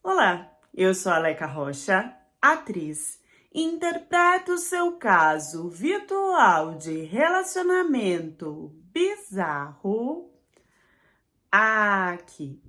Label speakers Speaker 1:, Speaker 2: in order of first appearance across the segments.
Speaker 1: Olá, eu sou a Aleca Rocha, atriz. Interpreto o seu caso virtual de relacionamento bizarro aqui.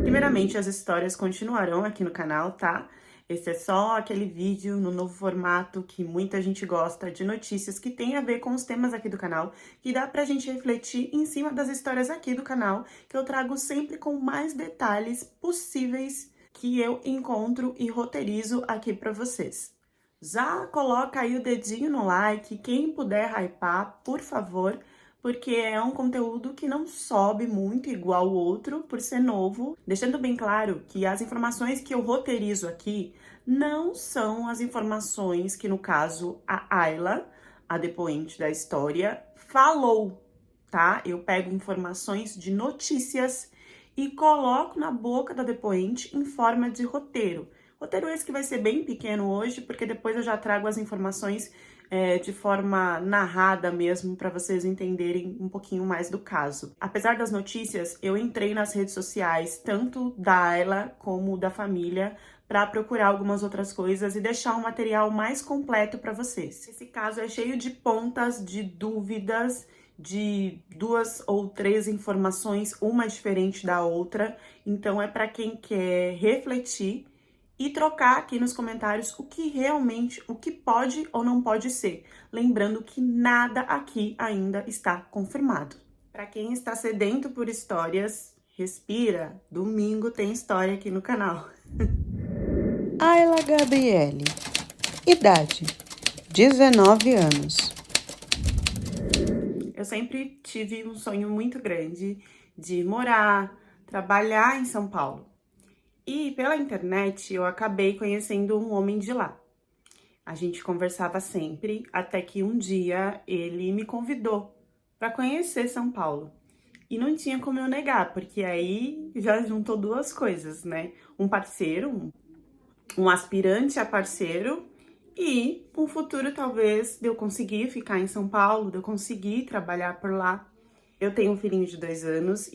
Speaker 1: Primeiramente, as histórias continuarão aqui no canal, tá? Esse é só aquele vídeo no novo formato que muita gente gosta, de notícias que tem a ver com os temas aqui do canal, que dá pra gente refletir em cima das histórias aqui do canal, que eu trago sempre com mais detalhes possíveis que eu encontro e roteirizo aqui pra vocês. Já coloca aí o dedinho no like, quem puder hypar, por favor, porque é um conteúdo que não sobe muito igual o outro, por ser novo, deixando bem claro que as informações que eu roteirizo aqui não são as informações que, no caso, a Ayla, a depoente da história, falou, tá? Eu pego informações de notícias e coloco na boca da depoente em forma de roteiro. Roteiro esse que vai ser bem pequeno hoje, porque depois eu já trago as informações de forma narrada mesmo, para vocês entenderem um pouquinho mais do caso. Apesar das notícias, eu entrei nas redes sociais, tanto da Ayla como da família, para procurar algumas outras coisas e deixar um material mais completo para vocês. Esse caso é cheio de pontas, de dúvidas, de 2 ou 3 informações, uma diferente da outra. Então é para quem quer refletir e trocar aqui nos comentários o que realmente, o que pode ou não pode ser. Lembrando que nada aqui ainda está confirmado. Para quem está sedento por histórias, respira. Domingo tem história aqui no canal.
Speaker 2: Ayla Gabriele, idade 19 anos.
Speaker 1: Eu sempre tive um sonho muito grande de morar, trabalhar em São Paulo. E pela internet eu acabei conhecendo um homem de lá. A gente conversava sempre, até que um dia ele me convidou para conhecer São Paulo. E não tinha como eu negar, porque aí já juntou duas coisas, né? Um parceiro, um aspirante a parceiro e um futuro talvez de eu conseguir ficar em São Paulo, de eu conseguir trabalhar por lá. Eu tenho um filhinho de 2 anos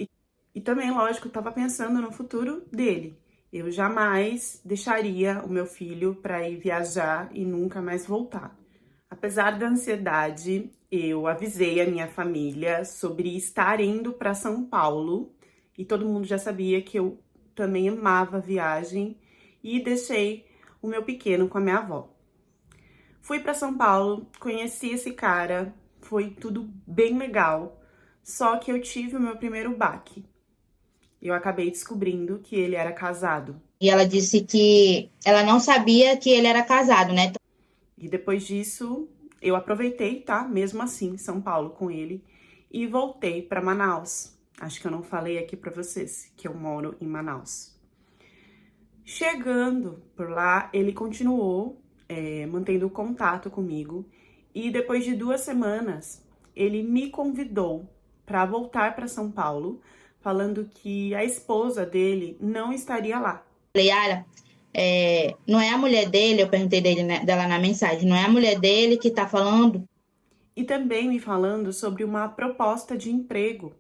Speaker 1: e também, lógico, estava pensando no futuro dele. Eu jamais deixaria o meu filho para ir viajar e nunca mais voltar. Apesar da ansiedade, eu avisei a minha família sobre estar indo para São Paulo e todo mundo já sabia que eu também amava a viagem e deixei o meu pequeno com a minha avó. Fui para São Paulo, conheci esse cara, foi tudo bem legal, só que eu tive o meu primeiro baque. Eu acabei descobrindo que ele era casado.
Speaker 3: E ela disse que ela não sabia que ele era casado, né?
Speaker 1: E depois disso, eu aproveitei, tá? Mesmo assim, São Paulo com ele, e voltei para Manaus. Acho que eu não falei aqui para vocês que eu moro em Manaus. Chegando por lá, ele continuou mantendo contato comigo e depois de 2 semanas, ele me convidou para voltar para São Paulo, falando que a esposa dele não estaria lá.
Speaker 3: Falei, Ara, não é a mulher dele, eu perguntei dela na mensagem, não é a mulher dele que tá falando?
Speaker 1: E também me falando sobre uma proposta de emprego,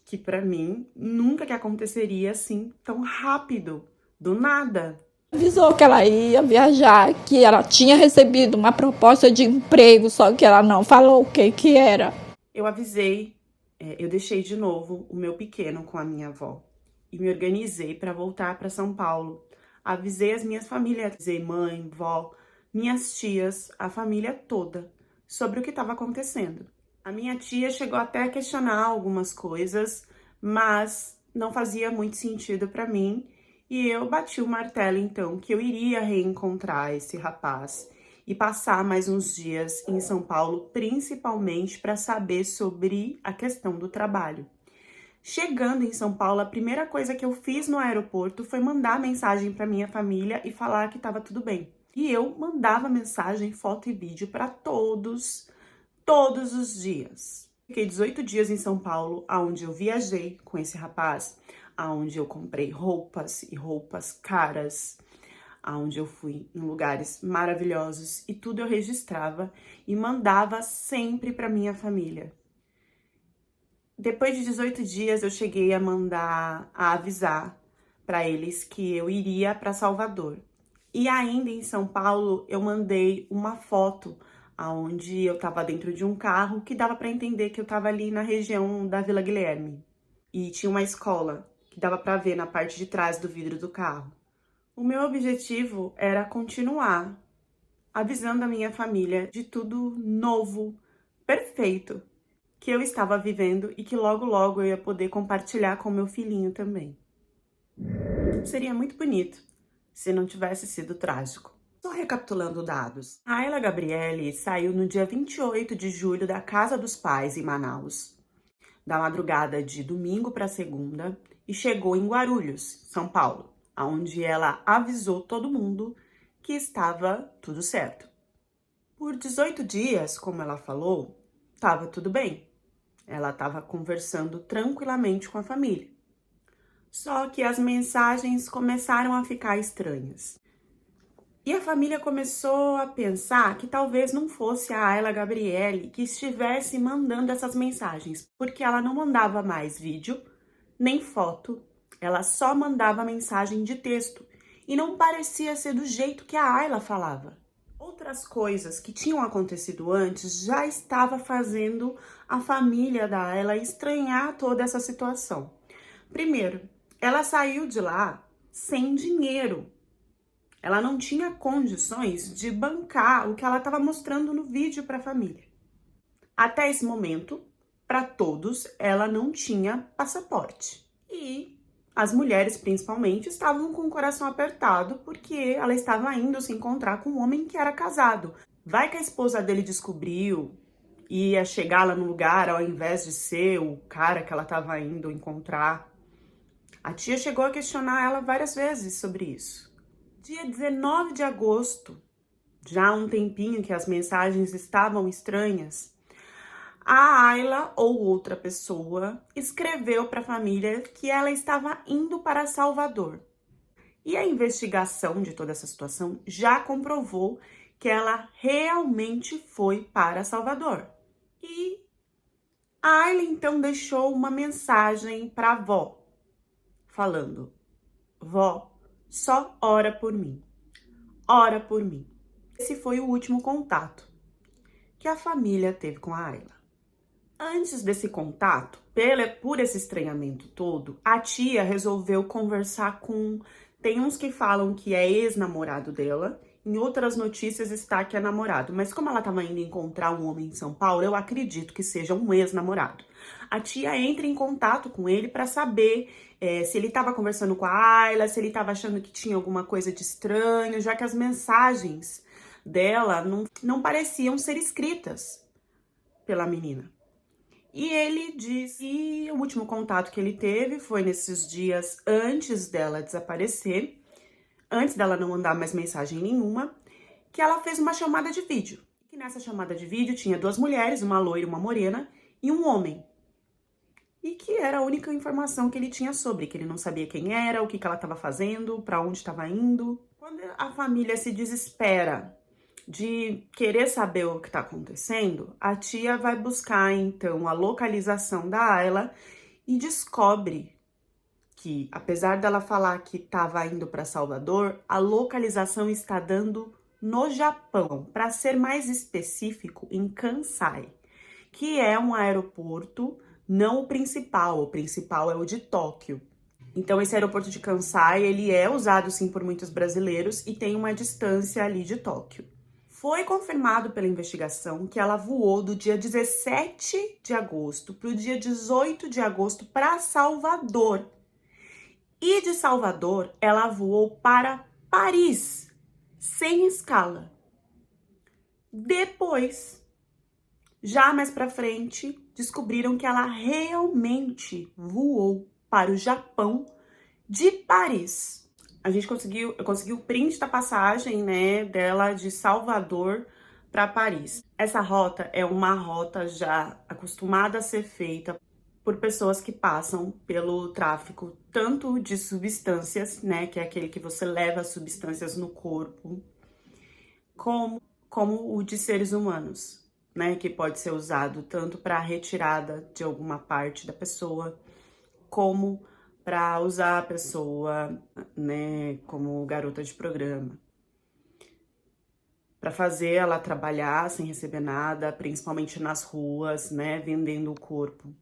Speaker 1: que para mim nunca que aconteceria assim tão rápido, do nada.
Speaker 4: Avisou que ela ia viajar, que ela tinha recebido uma proposta de emprego, só que ela não falou o que era.
Speaker 1: Eu avisei, eu deixei de novo o meu pequeno com a minha avó e me organizei para voltar para São Paulo. Avisei as minhas famílias, avisei mãe, vó, minhas tias, a família toda sobre o que estava acontecendo. A minha tia chegou até a questionar algumas coisas, mas não fazia muito sentido para mim. E eu bati o martelo, então, que eu iria reencontrar esse rapaz e passar mais uns dias em São Paulo, principalmente para saber sobre a questão do trabalho. Chegando em São Paulo, a primeira coisa que eu fiz no aeroporto foi mandar mensagem para minha família e falar que estava tudo bem. E eu mandava mensagem, foto e vídeo para todos os dias. Fiquei 18 dias em São Paulo, aonde eu viajei com esse rapaz, aonde eu comprei roupas e roupas caras, aonde eu fui em lugares maravilhosos e tudo eu registrava e mandava sempre para minha família. Depois de 18 dias eu cheguei a avisar para eles que eu iria para Salvador. E ainda em São Paulo, eu mandei uma foto aonde eu estava dentro de um carro que dava para entender que eu estava ali na região da Vila Guilherme. E tinha uma escola que dava para ver na parte de trás do vidro do carro. O meu objetivo era continuar avisando a minha família de tudo novo, perfeito, que eu estava vivendo e que logo logo eu ia poder compartilhar com meu filhinho também. Seria muito bonito se não tivesse sido trágico. Só recapitulando dados, a Ayla Gabriele saiu no dia 28 de julho da casa dos pais em Manaus, da madrugada de domingo para segunda, e chegou em Guarulhos, São Paulo, onde ela avisou todo mundo que estava tudo certo. Por 18 dias, como ela falou, estava tudo bem. Ela estava conversando tranquilamente com a família. Só que as mensagens começaram a ficar estranhas. E a família começou a pensar que talvez não fosse a Ayla Gabriele que estivesse mandando essas mensagens, porque ela não mandava mais vídeo, nem foto, ela só mandava mensagem de texto. E não parecia ser do jeito que a Ayla falava. Outras coisas que tinham acontecido antes já estava fazendo a família da Ayla estranhar toda essa situação. Primeiro, ela saiu de lá sem dinheiro. Ela não tinha condições de bancar o que ela estava mostrando no vídeo para a família. Até esse momento, para todos, ela não tinha passaporte. E as mulheres, principalmente, estavam com o coração apertado porque ela estava indo se encontrar com um homem que era casado. Vai que a esposa dele descobriu e ia chegar lá no lugar ao invés de ser o cara que ela estava indo encontrar. A tia chegou a questionar ela várias vezes sobre isso. Dia 19 de agosto, já há um tempinho que as mensagens estavam estranhas, a Ayla ou outra pessoa escreveu para a família que ela estava indo para Salvador. E a investigação de toda essa situação já comprovou que ela realmente foi para Salvador. E a Ayla então deixou uma mensagem para a avó, falando: vó, só ora por mim. Ora por mim. Esse foi o último contato que a família teve com a Ayla. Antes desse contato, por esse estranhamento todo, a tia resolveu conversar com... Tem uns que falam que é ex-namorado dela, em outras notícias está que é namorado. Mas como ela estava indo encontrar um homem em São Paulo, eu acredito que seja um ex-namorado. A tia entra em contato com ele para saber se ele estava conversando com a Ayla, se ele estava achando que tinha alguma coisa de estranho, já que as mensagens dela não pareciam ser escritas pela menina. E ele disse que o último contato que ele teve foi nesses dias antes dela desaparecer, antes dela não mandar mais mensagem nenhuma, que ela fez uma chamada de vídeo. E nessa chamada de vídeo tinha duas mulheres, uma loira e uma morena, e um homem. E que era a única informação que ele tinha sobre, que ele não sabia quem era, o que ela estava fazendo, para onde estava indo. Quando a família se desespera de querer saber o que está acontecendo, a tia vai buscar, então, a localização da Ayla e descobre que, apesar dela falar que estava indo para Salvador, a localização está dando no Japão, para ser mais específico, em Kansai, que é um aeroporto, não o principal é o de Tóquio. Então, esse aeroporto de Kansai, ele é usado, sim, por muitos brasileiros e tem uma distância ali de Tóquio. Foi confirmado pela investigação que ela voou do dia 17 de agosto para o dia 18 de agosto para Salvador. E de Salvador, ela voou para Paris, sem escala. Depois, já mais para frente, descobriram que ela realmente voou para o Japão de Paris. Eu consegui o print da passagem, né, dela de Salvador para Paris. Essa rota é uma rota já acostumada a ser feita por pessoas que passam pelo tráfico tanto de substâncias, né, que é aquele que você leva substâncias no corpo, como o de seres humanos, né, que pode ser usado tanto para retirada de alguma parte da pessoa, como para usar a pessoa, né, como garota de programa, para fazer ela trabalhar sem receber nada, principalmente nas ruas, né, vendendo o corpo.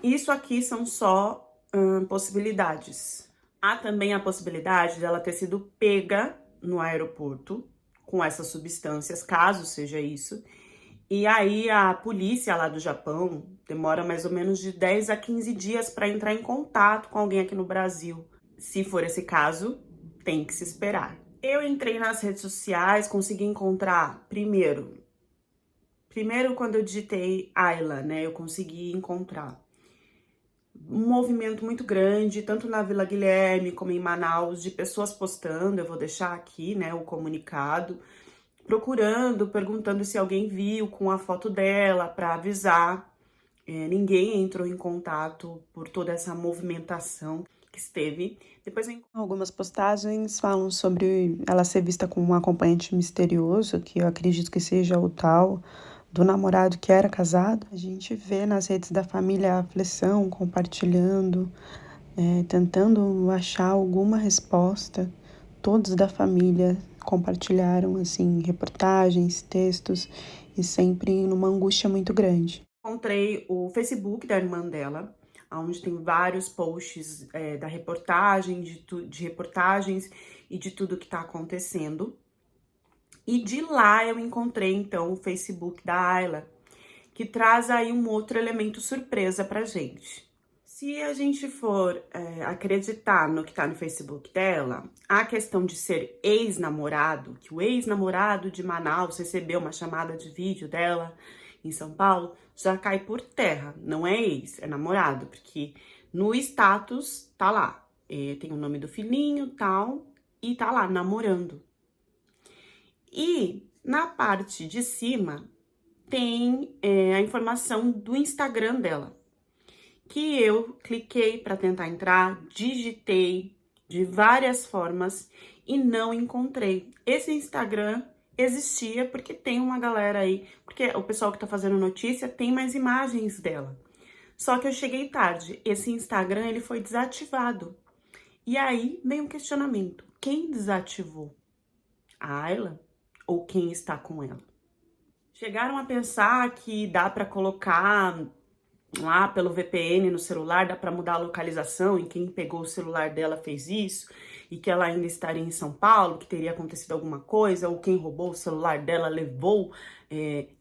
Speaker 1: Isso aqui são só possibilidades. Há também a possibilidade dela ter sido pega no aeroporto com essas substâncias, caso seja isso. E aí a polícia lá do Japão demora mais ou menos de 10 a 15 dias para entrar em contato com alguém aqui no Brasil. Se for esse caso, tem que se esperar. Eu entrei nas redes sociais, consegui encontrar primeiro quando eu digitei Ayla, né, eu consegui encontrar um movimento muito grande, tanto na Vila Guilherme como em Manaus, de pessoas postando. Eu vou deixar aqui, né, o comunicado, procurando, perguntando se alguém viu com a foto dela para avisar. Ninguém entrou em contato por toda essa movimentação que esteve. Depois
Speaker 2: Algumas postagens falam sobre ela ser vista como um acompanhante misterioso, que eu acredito que seja o tal do namorado que era casado. A gente vê nas redes da família a aflição, compartilhando, tentando achar alguma resposta. Todos da família compartilharam, assim, reportagens, textos, e sempre numa angústia muito grande.
Speaker 1: Encontrei o Facebook da irmã dela, onde tem vários posts da reportagem, de reportagens e de tudo que tá acontecendo. E de lá eu encontrei, então, o Facebook da Ayla, que traz aí um outro elemento surpresa pra gente. Se a gente for acreditar no que tá no Facebook dela, a questão de ser ex-namorado, que o ex-namorado de Manaus recebeu uma chamada de vídeo dela em São Paulo, já cai por terra. Não é ex, é namorado, porque no status tá lá, tem o nome do filhinho, tal, e tá lá, namorando. E na parte de cima tem a informação do Instagram dela, que eu cliquei para tentar entrar, digitei de várias formas e não encontrei. Esse Instagram existia porque tem uma galera aí, porque o pessoal que tá fazendo notícia tem mais imagens dela. Só que eu cheguei tarde, esse Instagram ele foi desativado. E aí vem um questionamento, quem desativou? A Ayla ou quem está com ela? Chegaram a pensar que dá para colocar lá pelo VPN no celular, dá para mudar a localização e quem pegou o celular dela fez isso, e que ela ainda estaria em São Paulo, que teria acontecido alguma coisa, ou quem roubou o celular dela levou,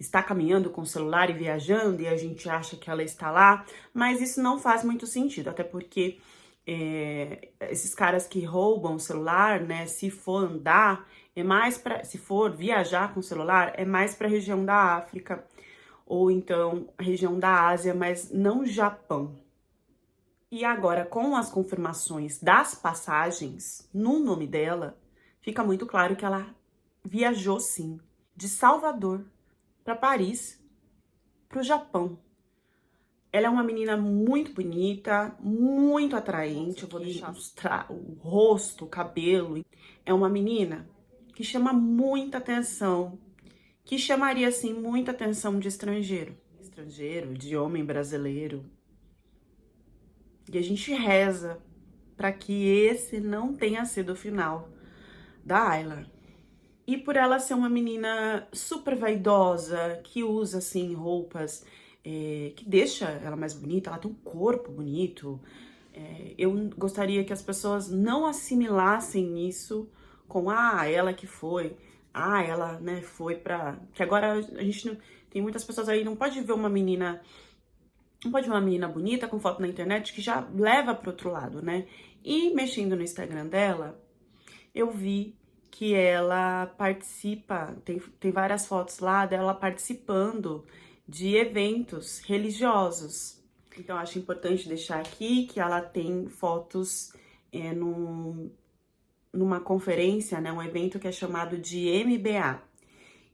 Speaker 1: está caminhando com o celular e viajando e a gente acha que ela está lá, mas isso não faz muito sentido, até porque esses caras que roubam o celular, né, se for andar, se for viajar com o celular, é mais para a região da África, ou então a região da Ásia, mas não Japão. E agora, com as confirmações das passagens no nome dela, fica muito claro que ela viajou sim, de Salvador para Paris, para o Japão. Ela é uma menina muito bonita, muito atraente. Eu vou mostrar o rosto, o cabelo. É uma menina que chama muita atenção, que chamaria, assim, muita atenção de estrangeiro. De homem brasileiro. E a gente reza para que esse não tenha sido o final da Ayla. E por ela ser uma menina super vaidosa, que usa, assim, roupas que deixa ela mais bonita, ela tem um corpo bonito. Eu gostaria que as pessoas não assimilassem isso com, ela que foi... ela, né, foi pra... Que agora a gente não... Tem muitas pessoas aí, não pode ver uma menina... Não pode ver uma menina bonita com foto na internet que já leva pro outro lado, né? E mexendo no Instagram dela, eu vi que ela participa... Tem várias fotos lá dela participando de eventos religiosos. Então, acho importante deixar aqui que ela tem fotos numa conferência, né, um evento que é chamado de MBA,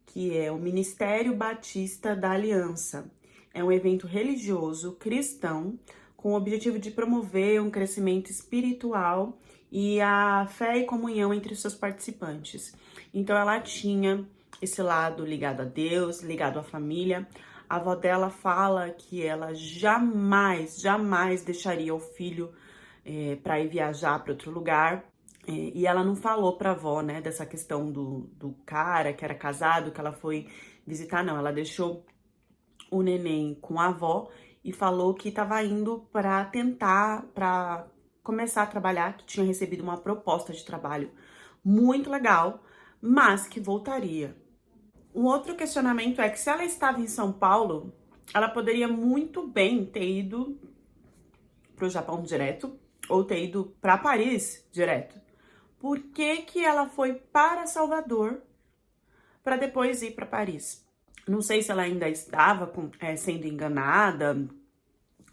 Speaker 1: que é o Ministério Batista da Aliança. É um evento religioso cristão com o objetivo de promover um crescimento espiritual e a fé e comunhão entre os seus participantes. Então ela tinha esse lado ligado a Deus, ligado à família. A avó dela fala que ela jamais deixaria o filho para ir viajar para outro lugar. E ela não falou pra avó, né, dessa questão do cara que era casado, que ela foi visitar, não. Ela deixou o neném com a avó e falou que estava indo para começar a trabalhar, que tinha recebido uma proposta de trabalho muito legal, mas que voltaria. Um outro questionamento é que se ela estava em São Paulo, ela poderia muito bem ter ido para o Japão direto ou ter ido para Paris direto. Por que que ela foi para Salvador para depois ir para Paris? Não sei se ela ainda estava sendo enganada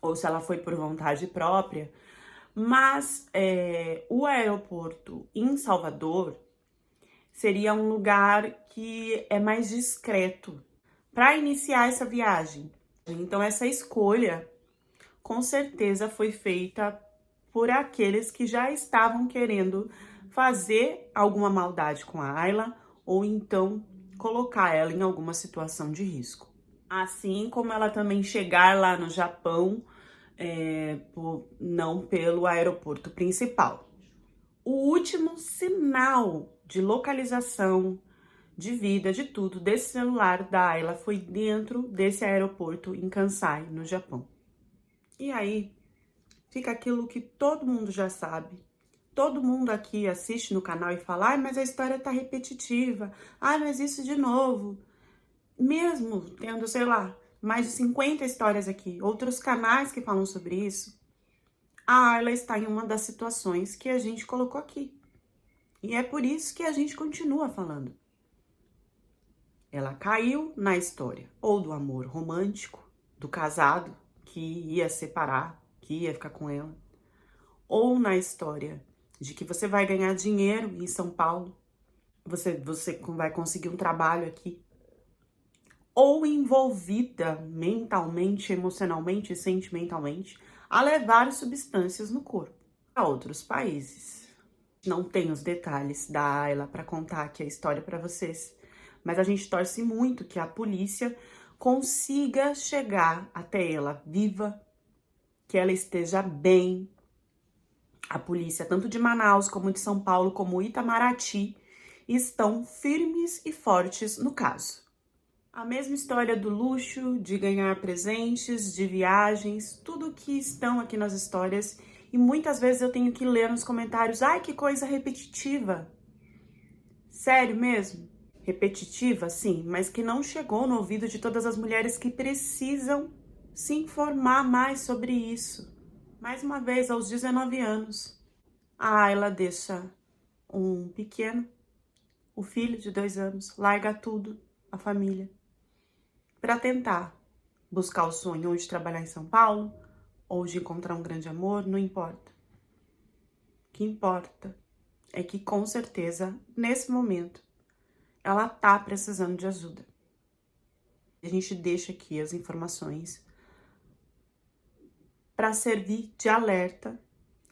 Speaker 1: ou se ela foi por vontade própria, mas o aeroporto em Salvador seria um lugar que é mais discreto para iniciar essa viagem. Então essa escolha com certeza foi feita por aqueles que já estavam querendo fazer alguma maldade com a Ayla ou então colocar ela em alguma situação de risco. Assim como ela também chegar lá no Japão, não pelo aeroporto principal. O último sinal de localização, de vida, de tudo, desse celular da Ayla foi dentro desse aeroporto em Kansai, no Japão. E aí, fica aquilo que todo mundo já sabe. Todo mundo aqui assiste no canal e fala, ai, mas a história tá repetitiva. Ai, mas isso de novo. Mesmo tendo, sei lá, mais de 50 histórias aqui, outros canais que falam sobre isso, a Ayla está em uma das situações que a gente colocou aqui. E é por isso que a gente continua falando. Ela caiu na história, ou do amor romântico, do casado que ia separar, que ia ficar com ela, ou na história de que você vai ganhar dinheiro em São Paulo, você vai conseguir um trabalho aqui, ou envolvida mentalmente, emocionalmente e sentimentalmente a levar substâncias no corpo a outros países. Não tem os detalhes da Ayla para contar aqui a história para vocês, mas a gente torce muito que a polícia consiga chegar até ela viva, que ela esteja bem. A polícia, tanto de Manaus, como de São Paulo, como Itamaraty, estão firmes e fortes no caso. A mesma história do luxo, de ganhar presentes, de viagens, tudo que estão aqui nas histórias. E muitas vezes eu tenho que ler nos comentários, ai, que coisa repetitiva. Sério mesmo? Repetitiva, sim, mas que não chegou no ouvido de todas as mulheres que precisam se informar mais sobre isso. Mais uma vez, aos 19 anos, a Ayla deixa um pequeno, o filho de 2 anos, larga tudo, a família, para tentar buscar o sonho ou de trabalhar em São Paulo, ou de encontrar um grande amor, não importa. O que importa é que, com certeza, nesse momento, ela tá precisando de ajuda. A gente deixa aqui as informações para servir de alerta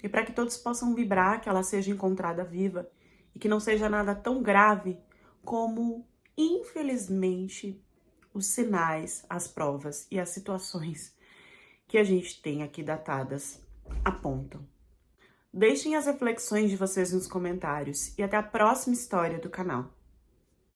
Speaker 1: e para que todos possam vibrar que ela seja encontrada viva e que não seja nada tão grave como, infelizmente, os sinais, as provas e as situações que a gente tem aqui datadas apontam. Deixem as reflexões de vocês nos comentários e até a próxima história do canal.